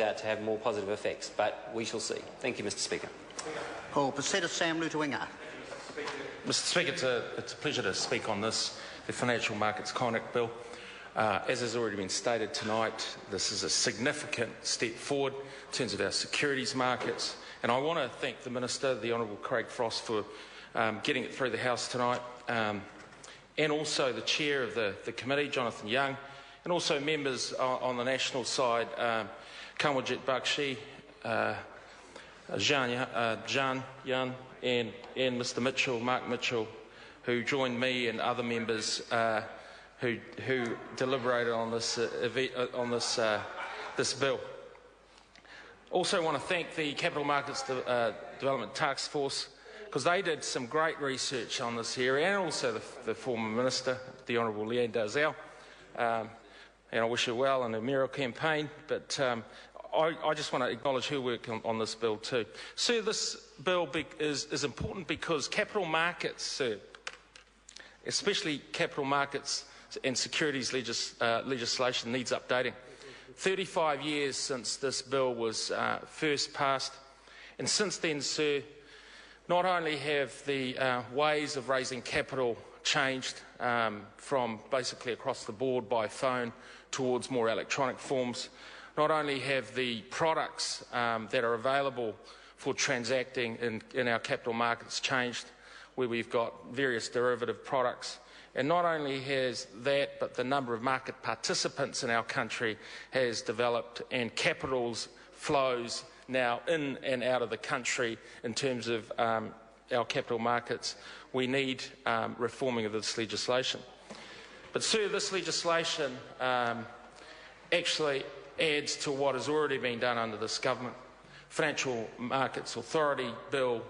out to have more positive effects, but we shall see. Thank you, Mr. Speaker. Sam Lotu-Iiga. Mr. Speaker, it's a pleasure to speak on this, the Financial Markets Conduct Bill. As has already been stated tonight, this is a significant step forward in terms of our securities markets, and I want to thank the Minister, the Honourable Craig Frost, for getting it through the House tonight, and also the Chair of the committee, Jonathan Young, and also members on the national side, Kanwaljit Bakshi, Jan Yan, and Mr. Mitchell, Mark Mitchell, who joined me and other members who deliberated on this this bill. Also want to thank the Capital Markets Development Task Force, because they did some great research on this area, and also the former Minister, the Honourable Leanne Dalzell, and I wish her well in her mayoral campaign, but I just want to acknowledge her work on this bill too. Sir, this bill is important because capital markets, sir, especially capital markets and securities legislation, needs updating. 35 years since this bill was first passed, and since then, sir, not only have the ways of raising capital changed from basically across the board by phone towards more electronic forms, not only have the products that are available for transacting in our capital markets changed, where we've got various derivative products, and not only has that, but the number of market participants in our country has developed, and capitals flows now in and out of the country in terms of our capital markets. We need reforming of this legislation. But sir, this legislation actually adds to what has already been done under this government. Financial Markets Authority Bill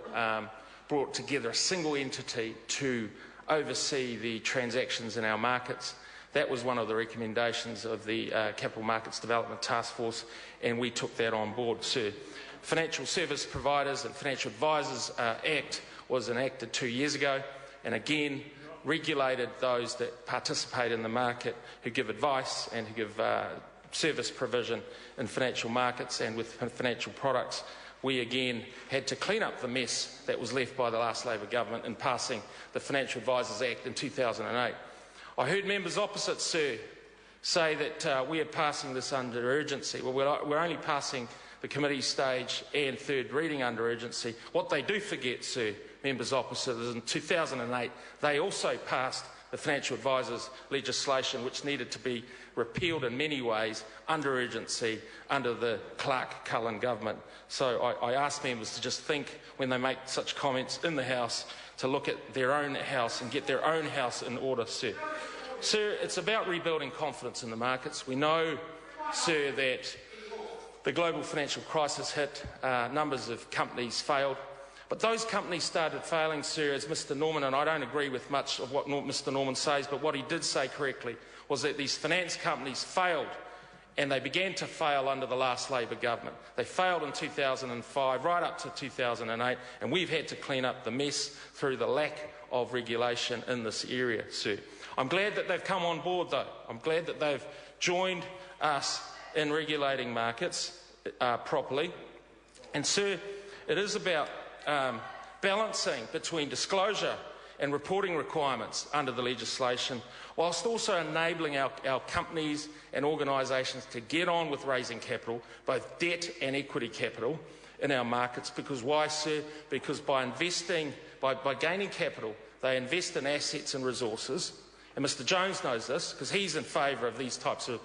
brought together a single entity to oversee the transactions in our markets. That was one of the recommendations of the Capital Markets Development Task Force, and we took that on board, sir. Financial Service Providers and Financial Advisors Act was enacted 2 years ago, and again regulated those that participate in the market, who give advice and who give service provision in financial markets and with financial products. We again had to clean up the mess that was left by the last Labor government in passing the Financial Advisors Act in 2008. I heard members opposite, sir, say that we are passing this under urgency. Well, we're only passing the committee stage and third reading under urgency. What they do forget, sir, members opposite, is in 2008 they also passed the financial advisors legislation, which needed to be repealed in many ways under urgency under the Clark-Cullen government. So I ask members to just think, when they make such comments in the House, to look at their own House and get their own House in order, sir. Sir, it's about rebuilding confidence in the markets. We know, sir, that the global financial crisis hit, numbers of companies failed. But those companies started failing, sir, as Mr Norman, and I don't agree with much of what Mr Norman says, but what he did say correctly was that these finance companies failed, and they began to fail under the last Labor government. They failed in 2005, right up to 2008, and we've had to clean up the mess through the lack of regulation in this area, sir. I'm glad that they've come on board, though. I'm glad that they've joined us in regulating markets properly. And, sir, it is about balancing between disclosure and reporting requirements under the legislation, whilst also enabling our companies and organisations to get on with raising capital, both debt and equity capital, in our markets. Because why, sir? Because by investing, by gaining capital, they invest in assets and resources. And Mr Jones knows this, because he's in favour of these types of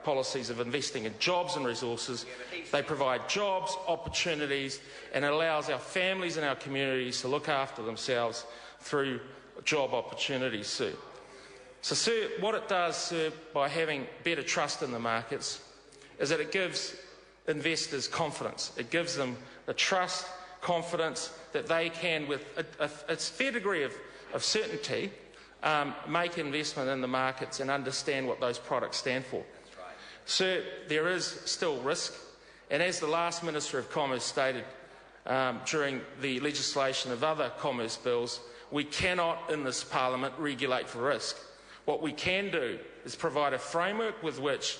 policies of investing in jobs and resources. They provide jobs, opportunities, and it allows our families and our communities to look after themselves through job opportunities, sir. So, sir, what it does, sir, by having better trust in the markets, is that it gives investors confidence. It gives them the trust, confidence that they can, with a fair degree of certainty, make investment in the markets and understand what those products stand for. That's right. Sir, there is still risk, and as the last Minister of Commerce stated during the legislation of other commerce bills, we cannot in this Parliament regulate for risk. What we can do is provide a framework with which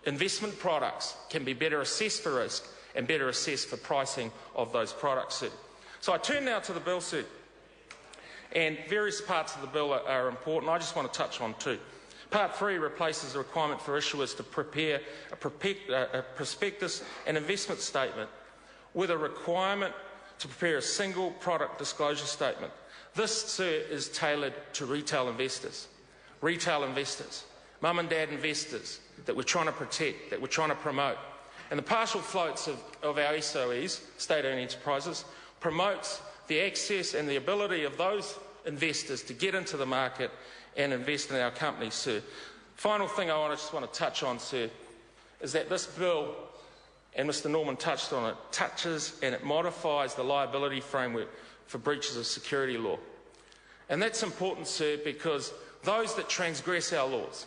investment products can be better assessed for risk and better assessed for pricing of those products, sir. So I turn now to the bill, sir, and various parts of the bill are important. I just want to touch on two. Part 3 replaces the requirement for issuers to prepare a prospectus and investment statement with a requirement to prepare a single product disclosure statement. This, sir, is tailored to retail investors, mum and dad investors that we're trying to protect, that we're trying to promote. And the partial floats of our SOEs, state-owned enterprises, promotes the access and the ability of those investors to get into the market and invest in our companies, sir. Final thing I just want to touch on, sir, is that this bill, and Mr Norman touched on it, touches and it modifies the liability framework for breaches of security law. And that's important, sir, because those that transgress our laws,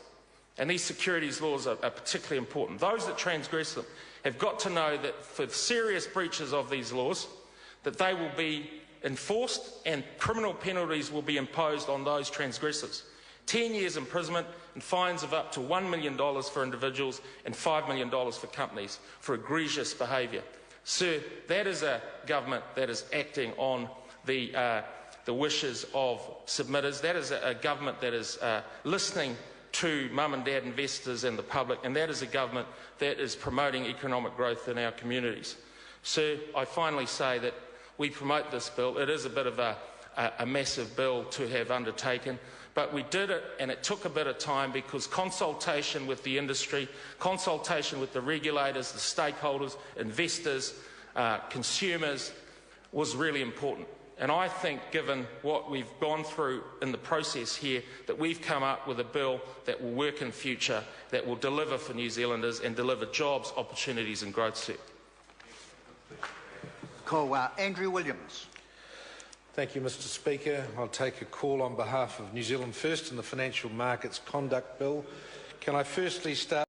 and these securities laws are particularly important, those that transgress them have got to know that for serious breaches of these laws, that they will be enforced and criminal penalties will be imposed on those transgressors. 10 years imprisonment and fines of up to $1 million for individuals and $5 million for companies for egregious behaviour. Sir, that is a government that is acting on the wishes of submitters. That is a government that is listening to mum and dad investors and the public, and that is a government that is promoting economic growth in our communities. Sir, I finally say that we promote this bill. It is a bit of a massive bill to have undertaken, but we did it, and it took a bit of time because consultation with the industry, consultation with the regulators, the stakeholders, investors, consumers was really important. And I think, given what we've gone through in the process here, that we've come up with a bill that will work in future, that will deliver for New Zealanders and deliver jobs, opportunities and growth, sir. Andrew Williams. Thank you, Mr Speaker. I'll take a call on behalf of New Zealand First in the Financial Markets Conduct Bill. Can I firstly start